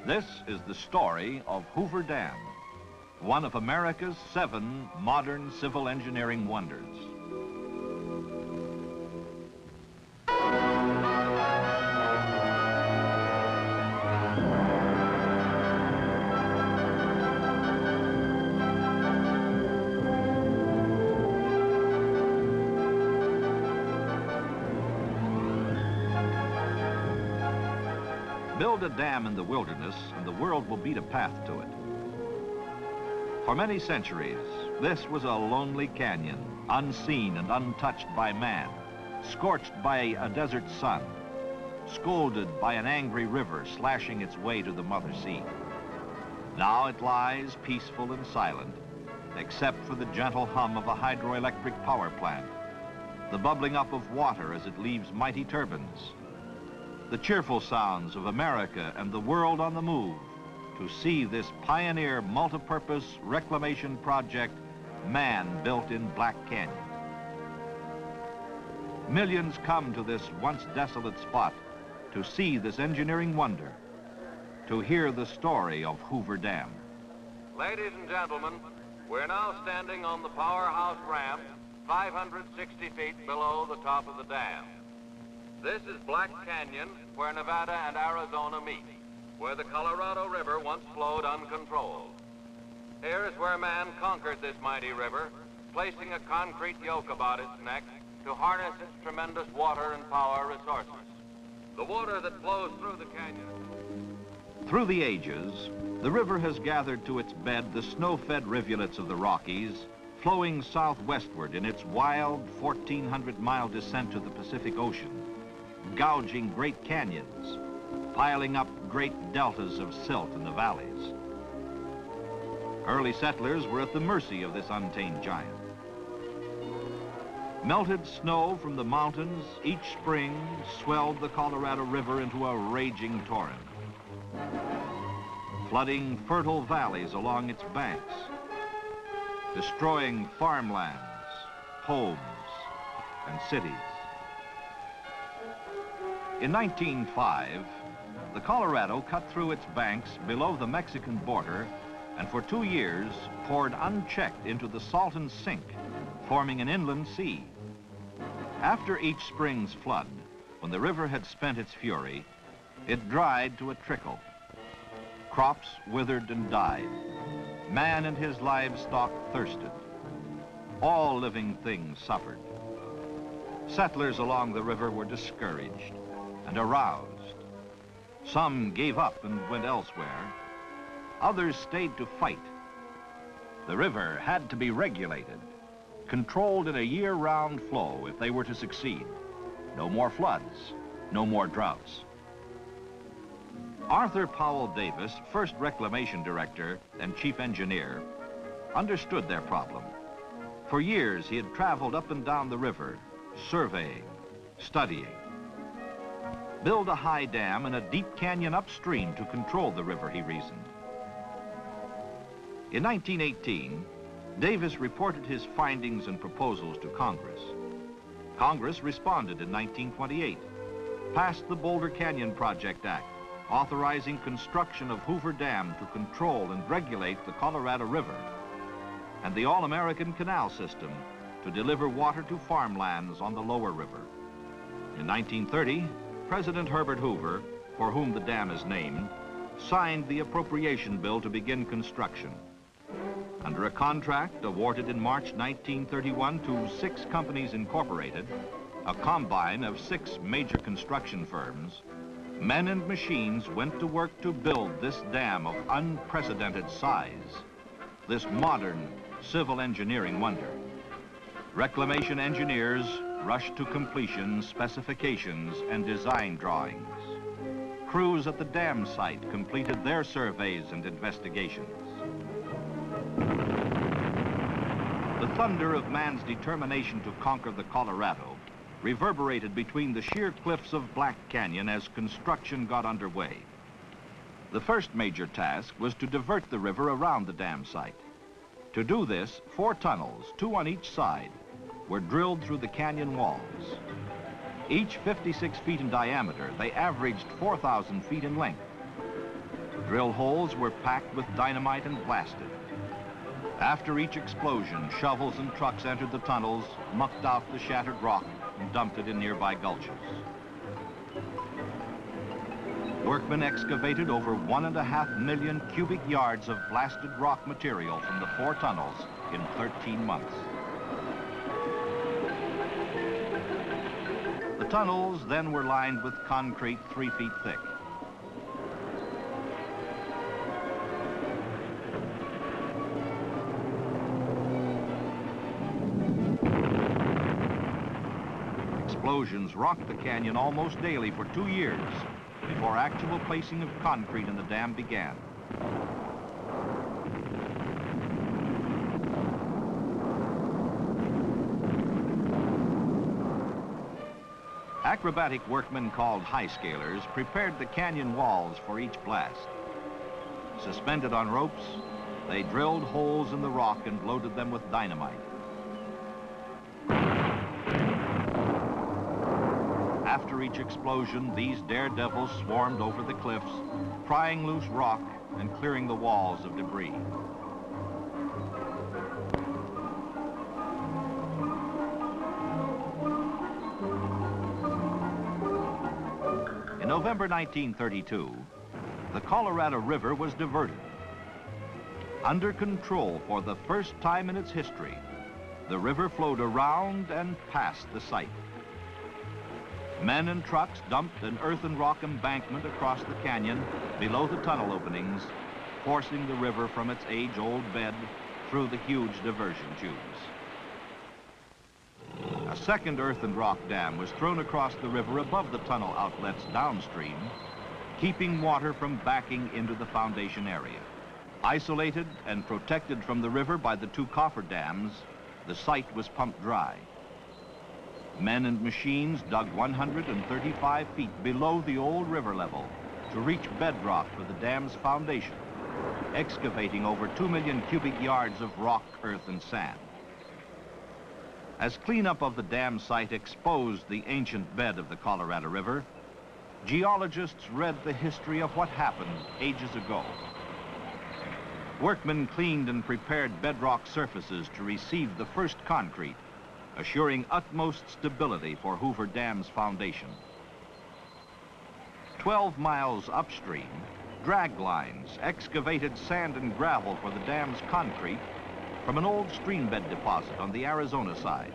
This is the story of Hoover Dam, one of America's 7 modern civil engineering wonders. Build a dam in the wilderness and the world will beat a path to it. For many centuries, this was a lonely canyon, unseen and untouched by man, scorched by a desert sun, scolded by an angry river slashing its way to the mother sea. Now it lies peaceful and silent, except for the gentle hum of a hydroelectric power plant, the bubbling up of water as it leaves mighty turbines, the cheerful sounds of America and the world on the move to see this pioneer multipurpose reclamation project man built in Black Canyon. Millions come to this once desolate spot to see this engineering wonder, to hear the story of Hoover Dam. Ladies and gentlemen, we're now standing on the powerhouse ramp 560 feet below the top of the dam. This is Black Canyon, where Nevada and Arizona meet, where the Colorado River once flowed uncontrolled. Here is where man conquered this mighty river, placing a concrete yoke about its neck to harness its tremendous water and power resources. The water that flows through the canyon. Through the ages, the river has gathered to its bed the snow-fed rivulets of the Rockies, flowing southwestward in its wild 1,400-mile descent to the Pacific Ocean, gouging great canyons, piling up great deltas of silt in the valleys. Early settlers were at the mercy of this untamed giant. Melted snow from the mountains each spring swelled the Colorado River into a raging torrent, flooding fertile valleys along its banks, destroying farmlands, homes, and cities. In 1905, the Colorado cut through its banks below the Mexican border and for 2 years poured unchecked into the Salton Sink, forming an inland sea. After each spring's flood, when the river had spent its fury, it dried to a trickle. Crops withered and died. Man and his livestock thirsted. All living things suffered. Settlers along the river were discouraged and aroused. Some gave up and went elsewhere. Others stayed to fight. The river had to be regulated, controlled in a year-round flow if they were to succeed. No more floods, no more droughts. Arthur Powell Davis, first reclamation director and chief engineer, understood their problem. For years, he had traveled up and down the river, surveying, studying. Build a high dam in a deep canyon upstream to control the river, he reasoned. In 1918, Davis reported his findings and proposals to Congress. Congress responded in 1928, passed the Boulder Canyon Project Act, authorizing construction of Hoover Dam to control and regulate the Colorado River, and the All-American Canal System to deliver water to farmlands on the lower river. In 1930, President Herbert Hoover, for whom the dam is named, signed the appropriation bill to begin construction. Under a contract awarded in March 1931 to 6 companies incorporated, a combine of 6 major construction firms, men and machines went to work to build this dam of unprecedented size, this modern civil engineering wonder. Reclamation engineers rushed to completion specifications and design drawings. Crews at the dam site completed their surveys and investigations. The thunder of man's determination to conquer the Colorado reverberated between the sheer cliffs of Black Canyon as construction got underway. The first major task was to divert the river around the dam site. To do this, 4 tunnels, 2 on each side, were drilled through the canyon walls. Each 56 feet in diameter, they averaged 4,000 feet in length. Drill holes were packed with dynamite and blasted. After each explosion, shovels and trucks entered the tunnels, mucked out the shattered rock, and dumped it in nearby gulches. Workmen excavated over 1.5 million cubic yards of blasted rock material from the 4 tunnels in 13 months. The tunnels then were lined with concrete 3 feet thick. Explosions rocked the canyon almost daily for 2 years before actual placing of concrete in the dam began. Acrobatic workmen called high-scalers prepared the canyon walls for each blast. Suspended on ropes, they drilled holes in the rock and loaded them with dynamite. After each explosion, these daredevils swarmed over the cliffs, prying loose rock and clearing the walls of debris. In November 1932, the Colorado River was diverted. Under control for the first time in its history, the river flowed around and past the site. Men and trucks dumped an earth and rock embankment across the canyon below the tunnel openings, forcing the river from its age-old bed through the huge diversion tubes. A second earth and rock dam was thrown across the river above the tunnel outlets downstream, keeping water from backing into the foundation area. Isolated and protected from the river by the 2 cofferdams, the site was pumped dry. Men and machines dug 135 feet below the old river level to reach bedrock for the dam's foundation, excavating over 2 million cubic yards of rock, earth, and sand. As cleanup of the dam site exposed the ancient bed of the Colorado River, geologists read the history of what happened ages ago. Workmen cleaned and prepared bedrock surfaces to receive the first concrete, assuring utmost stability for Hoover Dam's foundation. 12 miles upstream, drag lines excavated sand and gravel for the dam's concrete from an old streambed deposit on the Arizona side.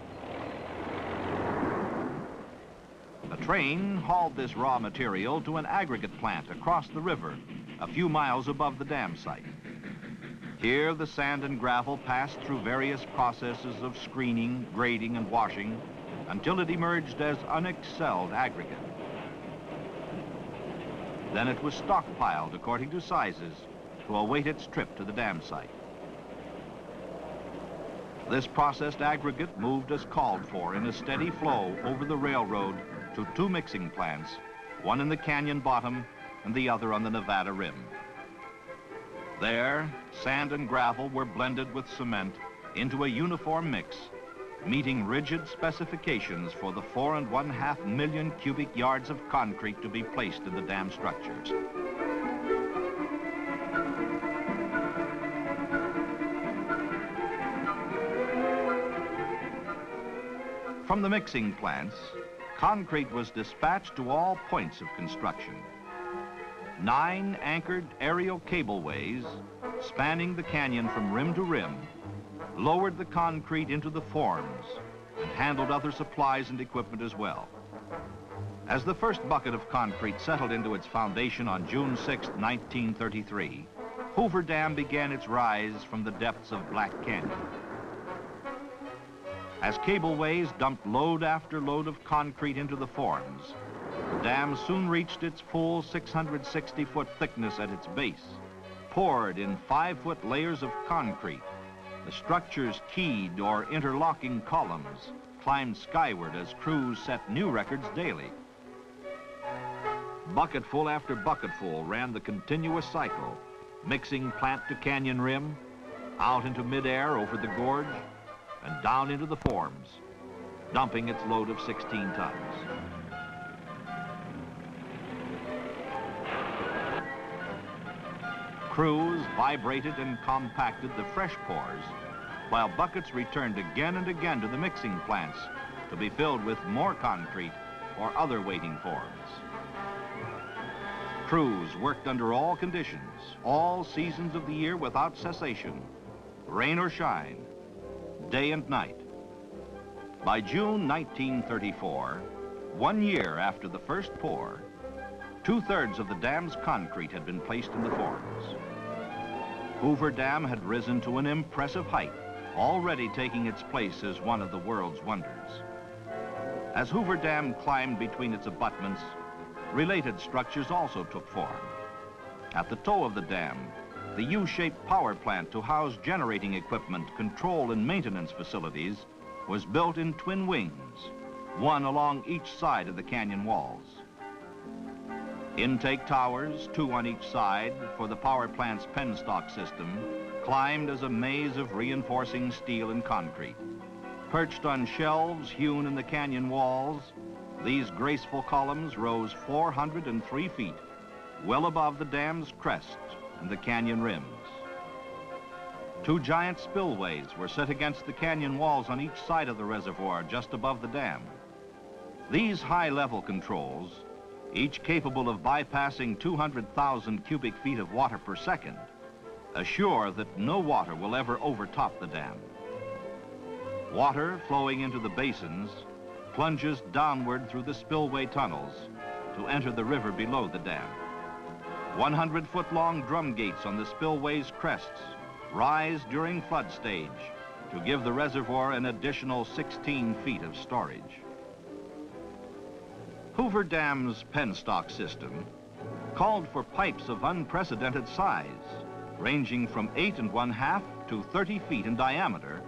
A train hauled this raw material to an aggregate plant across the river, a few miles above the dam site. Here, the sand and gravel passed through various processes of screening, grading, and washing until it emerged as unexcelled aggregate. Then it was stockpiled according to sizes to await its trip to the dam site. This processed aggregate moved as called for in a steady flow over the railroad to 2 mixing plants, one in the canyon bottom and the other on the Nevada rim. There, sand and gravel were blended with cement into a uniform mix, meeting rigid specifications for the 4.5 million cubic yards of concrete to be placed in the dam structures. From the mixing plants, concrete was dispatched to all points of construction. 9 anchored aerial cableways spanning the canyon from rim to rim lowered the concrete into the forms and handled other supplies and equipment as well. As the first bucket of concrete settled into its foundation on June 6, 1933, Hoover Dam began its rise from the depths of Black Canyon. As cableways dumped load after load of concrete into the forms, the dam soon reached its full 660-foot thickness at its base. Poured in 5-foot layers of concrete, the structure's keyed or interlocking columns climbed skyward as crews set new records daily. Bucketful after bucketful ran the continuous cycle, mixing plant to canyon rim, out into midair over the gorge, and down into the forms, dumping its load of 16 tons. Crews vibrated and compacted the fresh pours, while buckets returned again and again to the mixing plants to be filled with more concrete or other waiting forms. Crews worked under all conditions, all seasons of the year without cessation, rain or shine, day and night. By June 1934, 1 year after the first pour, 2/3 of the dam's concrete had been placed in the forms. Hoover Dam had risen to an impressive height, already taking its place as one of the world's wonders. As Hoover Dam climbed between its abutments, related structures also took form. At the toe of the dam, the U-shaped power plant to house generating equipment, control and maintenance facilities was built in twin wings, one along each side of the canyon walls. Intake towers, 2 on each side, for the power plant's Penstock system, climbed as a maze of reinforcing steel and concrete. Perched on shelves hewn in the canyon walls, these graceful columns rose 403 feet, well above the dam's crest and the canyon rims. 2 giant spillways were set against the canyon walls on each side of the reservoir just above the dam. These high-level controls, each capable of bypassing 200,000 cubic feet of water per second, assure that no water will ever overtop the dam. Water flowing into the basins plunges downward through the spillway tunnels to enter the river below the dam. 100-foot-long drum gates on the spillway's crests rise during flood stage to give the reservoir an additional 16 feet of storage. Hoover Dam's Penstock system called for pipes of unprecedented size, ranging from 8 1/2 to 30 feet in diameter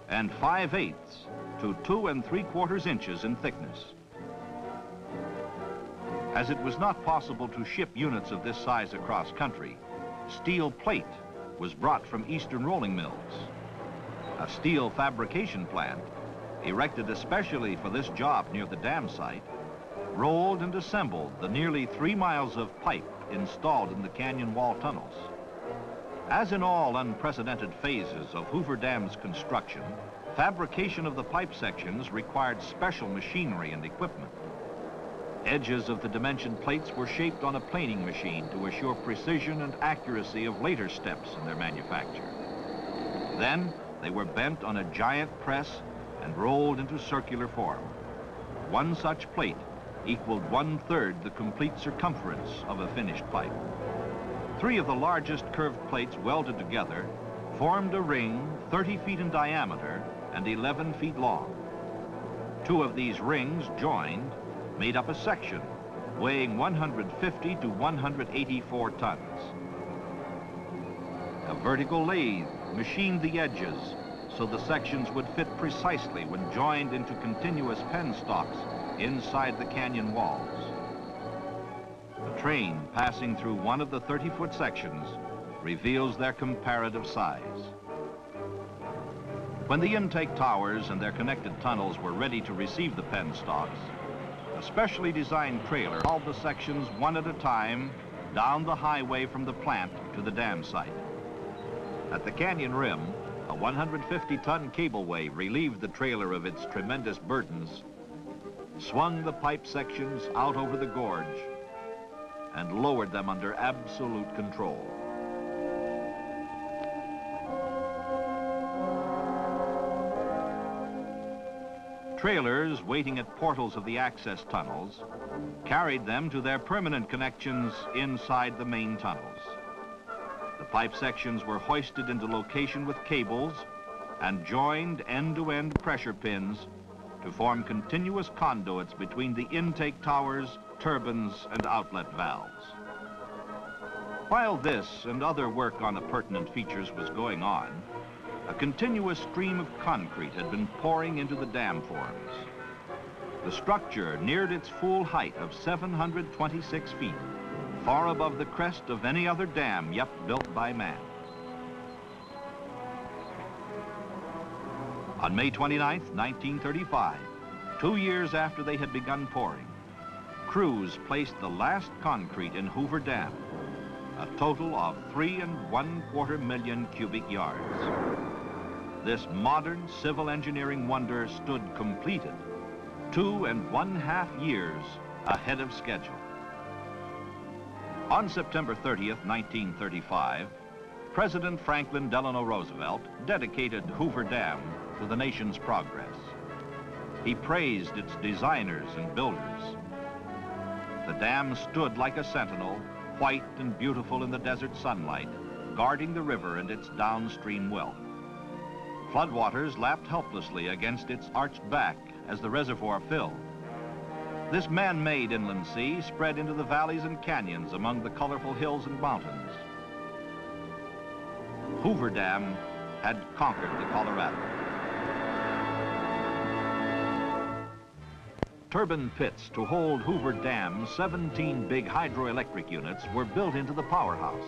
and 5/8 to 2 3/4 inches in thickness. As it was not possible to ship units of this size across country, steel plate was brought from eastern rolling mills. A steel fabrication plant, erected especially for this job near the dam site, rolled and assembled the nearly 3 miles of pipe installed in the canyon wall tunnels. As in all unprecedented phases of Hoover Dam's construction, fabrication of the pipe sections required special machinery and equipment. Edges of the dimension plates were shaped on a planing machine to assure precision and accuracy of later steps in their manufacture. Then they were bent on a giant press and rolled into circular form. One such plate equaled 1/3 the complete circumference of a finished pipe. 3 of the largest curved plates welded together formed a ring 30 feet in diameter and 11 feet long. 2 of these rings joined made up a section weighing 150 to 184 tons. A vertical lathe machined the edges so the sections would fit precisely when joined into continuous penstocks inside the canyon walls. A train passing through one of the 30-foot sections reveals their comparative size. When the intake towers and their connected tunnels were ready to receive the penstocks, a specially designed trailer hauled the sections one at a time down the highway from the plant to the dam site. At the canyon rim, a 150-ton cableway relieved the trailer of its tremendous burdens, swung the pipe sections out over the gorge, and lowered them under absolute control. Trailers waiting at portals of the access tunnels carried them to their permanent connections inside the main tunnels. The pipe sections were hoisted into location with cables and joined end-to-end pressure pins to form continuous conduits between the intake towers, turbines, and outlet valves. While this and other work on the pertinent features was going on, a continuous stream of concrete had been pouring into the dam forms. The structure neared its full height of 726 feet, far above the crest of any other dam yet built by man. On May 29, 1935, 2 years after they had begun pouring, crews placed the last concrete in Hoover Dam, a total of 3 1/4 million cubic yards. This modern civil engineering wonder stood completed 2 1/2 years ahead of schedule. On September 30th, 1935, President Franklin Delano Roosevelt dedicated Hoover Dam to the nation's progress. He praised its designers and builders. The dam stood like a sentinel, white and beautiful in the desert sunlight, guarding the river and its downstream wealth. Floodwaters lapped helplessly against its arched back as the reservoir filled. This man-made inland sea spread into the valleys and canyons among the colorful hills and mountains. Hoover Dam had conquered the Colorado. Turbine pits to hold Hoover Dam's 17 big hydroelectric units were built into the powerhouse.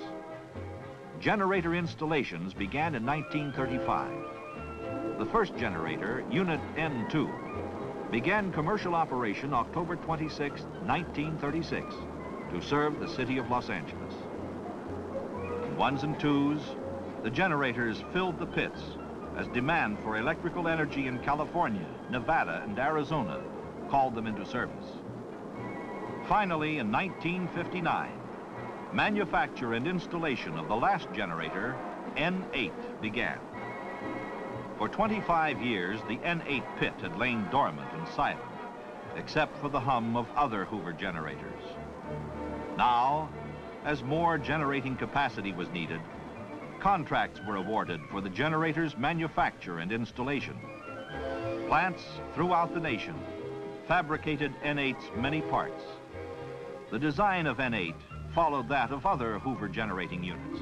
Generator installations began in 1935. The first generator, Unit N2, began commercial operation October 26, 1936, to serve the city of Los Angeles. In ones and twos, the generators filled the pits as demand for electrical energy in California, Nevada, and Arizona called them into service. Finally, in 1959, manufacture and installation of the last generator, N8, began. For 25 years, the N8 pit had lain dormant and silent, except for the hum of other Hoover generators. Now, as more generating capacity was needed, contracts were awarded for the generator's manufacture and installation. Plants throughout the nation fabricated N8's many parts. The design of N8 followed that of other Hoover generating units.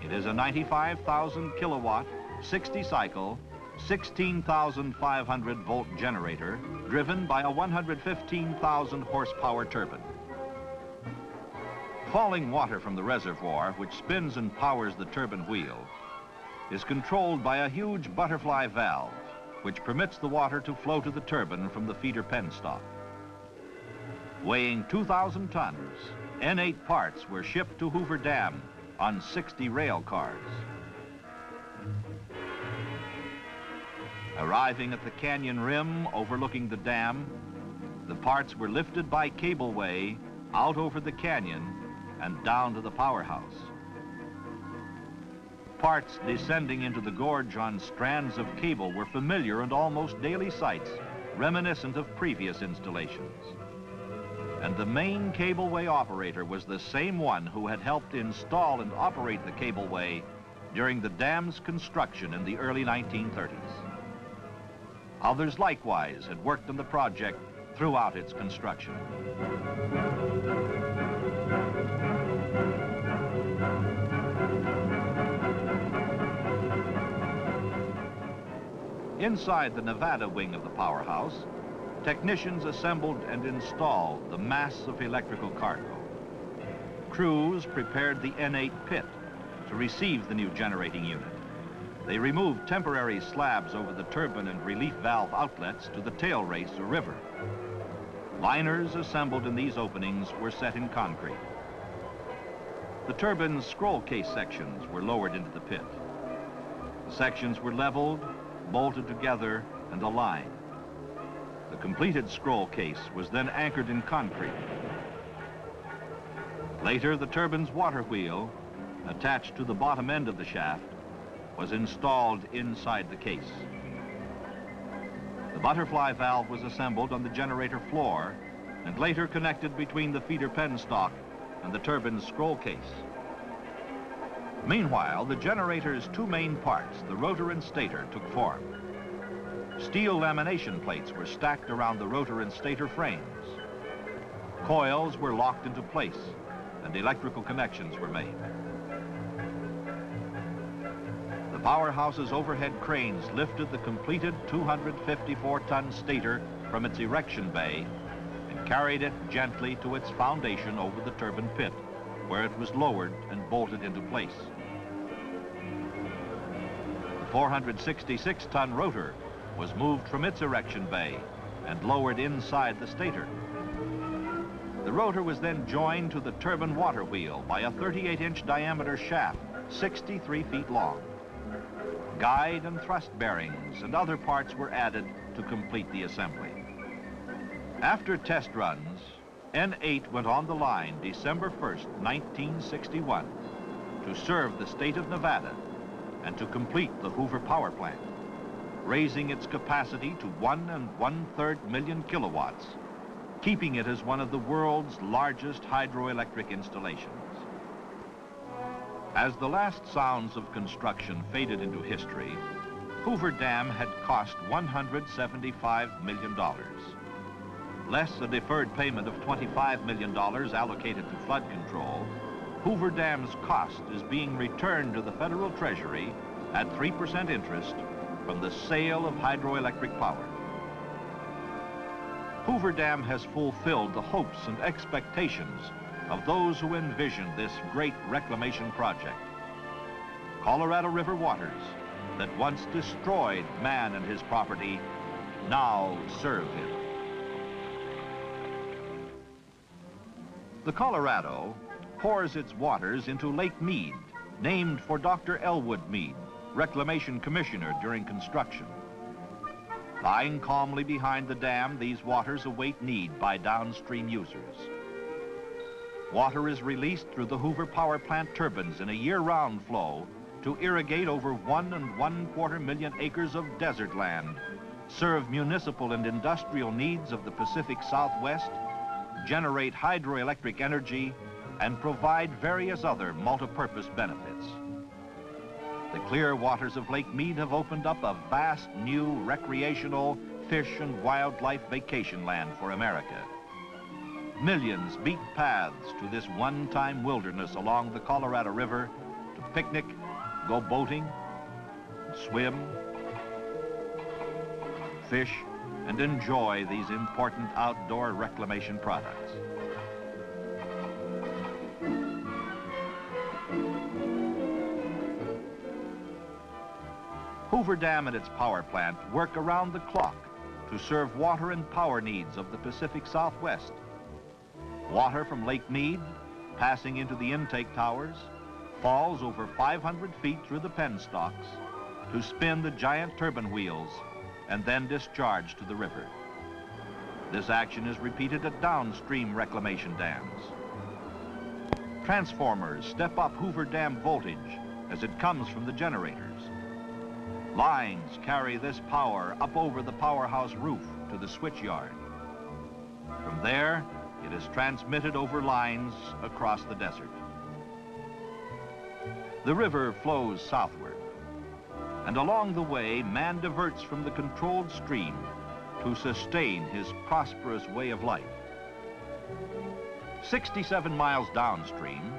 It is a 95,000 kilowatt, 60-cycle, 16,500 volt generator driven by a 115,000 horsepower turbine. Falling water from the reservoir, which spins and powers the turbine wheel, is controlled by a huge butterfly valve, which permits the water to flow to the turbine from the feeder penstock. Weighing 2,000 tons, N8 parts were shipped to Hoover Dam on 60 rail cars. Arriving at the canyon rim overlooking the dam, the parts were lifted by cableway out over the canyon and down to the powerhouse. Parts descending into the gorge on strands of cable were familiar and almost daily sights, reminiscent of previous installations. And the main cableway operator was the same one who had helped install and operate the cableway during the dam's construction in the early 1930s. Others likewise had worked on the project throughout its construction. Inside the Nevada wing of the powerhouse, technicians assembled and installed the mass of electrical cargo. Crews prepared the N8 pit to receive the new generating unit. They removed temporary slabs over the turbine and relief valve outlets to the tail race or river. Liners assembled in these openings were set in concrete. The turbine's scroll case sections were lowered into the pit. The sections were leveled, bolted together, and aligned. The completed scroll case was then anchored in concrete. Later, the turbine's water wheel, attached to the bottom end of the shaft, was installed inside the case. The butterfly valve was assembled on the generator floor and later connected between the feeder penstock and the turbine's scroll case. Meanwhile, the generator's two main parts, the rotor and stator, took form. Steel lamination plates were stacked around the rotor and stator frames. Coils were locked into place and electrical connections were made. The powerhouse's overhead cranes lifted the completed 254-ton stator from its erection bay and carried it gently to its foundation over the turbine pit, where it was lowered and bolted into place. The 466-ton rotor was moved from its erection bay and lowered inside the stator. The rotor was then joined to the turbine water wheel by a 38-inch diameter shaft, 63 feet long. Guide and thrust bearings and other parts were added to complete the assembly. After test runs, N8 went on the line December 1st, 1961, to serve the state of Nevada and to complete the Hoover power plant, raising its capacity to 1 1/3 million kilowatts, keeping it as one of the world's largest hydroelectric installations. As the last sounds of construction faded into history, Hoover Dam had cost $175 million. Less a deferred payment of $25 million allocated to flood control, Hoover Dam's cost is being returned to the federal treasury at 3% interest from the sale of hydroelectric power. Hoover Dam has fulfilled the hopes and expectations of those who envisioned this great reclamation project. Colorado River waters that once destroyed man and his property now serve him. The Colorado pours its waters into Lake Mead, named for Dr. Elwood Mead, Reclamation Commissioner during construction. Lying calmly behind the dam, these waters await need by downstream users. Water is released through the Hoover power plant turbines in a year-round flow to irrigate over 1 1/4 million acres of desert land, serve municipal and industrial needs of the Pacific Southwest, generate hydroelectric energy, and provide various other multi-purpose benefits. The clear waters of Lake Mead have opened up a vast new recreational fish and wildlife vacation land for America. Millions beat paths to this one-time wilderness along the Colorado River to picnic, go boating, swim, fish, and enjoy these important outdoor reclamation products. Hoover Dam and its power plant work around the clock to serve water and power needs of the Pacific Southwest. Water from Lake Mead, passing into the intake towers, falls over 500 feet through the penstocks to spin the giant turbine wheels and then discharged to the river. This action is repeated at downstream reclamation dams. Transformers step up Hoover Dam voltage as it comes from the generators. Lines carry this power up over the powerhouse roof to the switchyard. From there, it is transmitted over lines across the desert. The river flows southward, and along the way, man diverts from the controlled stream to sustain his prosperous way of life. 67 miles downstream,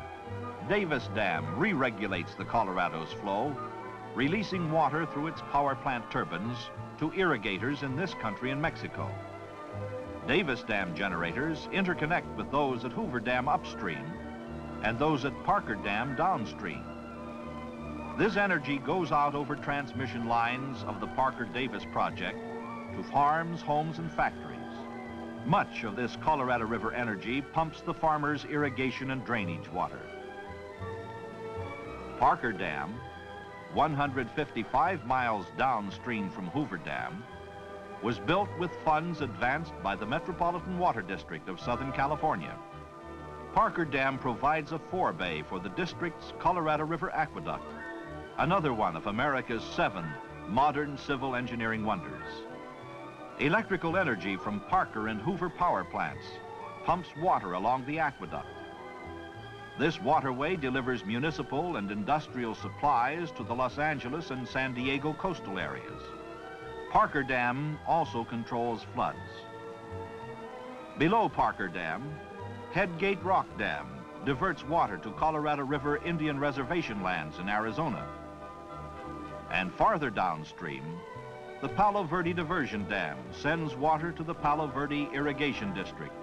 Davis Dam re-regulates the Colorado's flow, releasing water through its power plant turbines to irrigators in this country and Mexico. Davis Dam generators interconnect with those at Hoover Dam upstream and those at Parker Dam downstream. This energy goes out over transmission lines of the Parker-Davis project to farms, homes, and factories. Much of this Colorado River energy pumps the farmers' irrigation and drainage water. Parker Dam, 155 miles downstream from Hoover Dam, was built with funds advanced by the Metropolitan Water District of Southern California. Parker Dam provides a forebay for the district's Colorado River Aqueduct, another one of America's 7 modern civil engineering wonders. Electrical energy from Parker and Hoover power plants pumps water along the aqueduct. This waterway delivers municipal and industrial supplies to the Los Angeles and San Diego coastal areas. Parker Dam also controls floods. Below Parker Dam, Headgate Rock Dam diverts water to Colorado River Indian Reservation lands in Arizona. And farther downstream, the Palo Verde Diversion Dam sends water to the Palo Verde Irrigation District,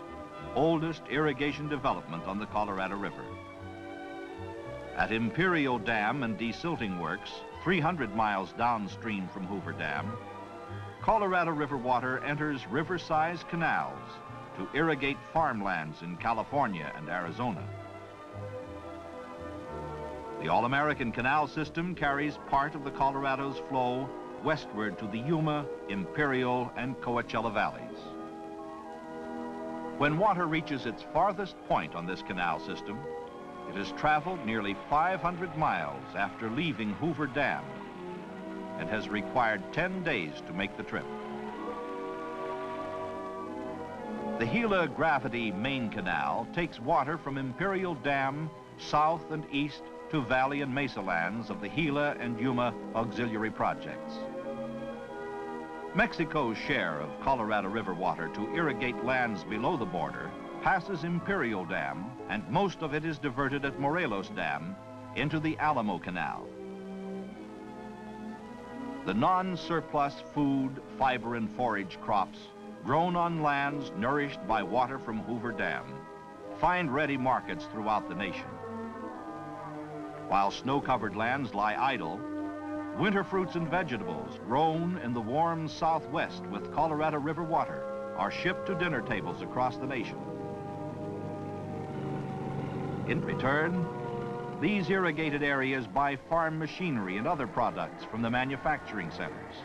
oldest irrigation development on the Colorado River. At Imperial Dam and Desilting Works, 300 miles downstream from Hoover Dam, Colorado River water enters river-sized canals to irrigate farmlands in California and Arizona. The All-American Canal System carries part of the Colorado's flow westward to the Yuma, Imperial, and Coachella valleys. When water reaches its farthest point on this canal system, it has traveled nearly 500 miles after leaving Hoover Dam and has required 10 days to make the trip. The Gila Gravity Main Canal takes water from Imperial Dam south and east to valley and mesa lands of the Gila and Yuma auxiliary projects. Mexico's share of Colorado River water to irrigate lands below the border passes Imperial Dam, and most of it is diverted at Morelos Dam into the Alamo Canal. The non-surplus food, fiber, and forage crops grown on lands nourished by water from Hoover Dam find ready markets throughout the nation. While snow-covered lands lie idle, winter fruits and vegetables grown in the warm Southwest with Colorado River water are shipped to dinner tables across the nation. In return, these irrigated areas buy farm machinery and other products from the manufacturing centers.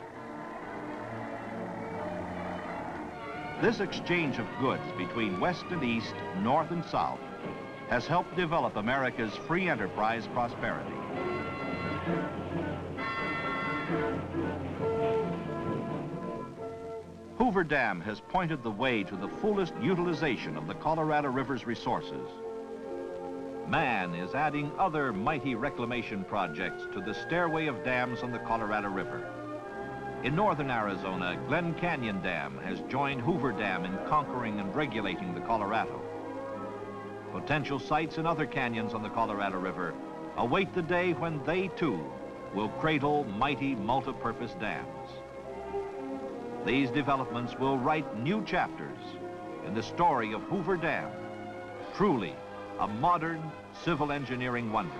This exchange of goods between West and East, North and South, has helped develop America's free enterprise prosperity. Hoover Dam has pointed the way to the fullest utilization of the Colorado River's resources. Man is adding other mighty reclamation projects to the stairway of dams on the Colorado River. In northern Arizona, Glen Canyon Dam has joined Hoover Dam in conquering and regulating the Colorado. Potential sites in other canyons on the Colorado River await the day when they too will cradle mighty multi-purpose dams. These developments will write new chapters in the story of Hoover Dam, truly a modern civil engineering wonder.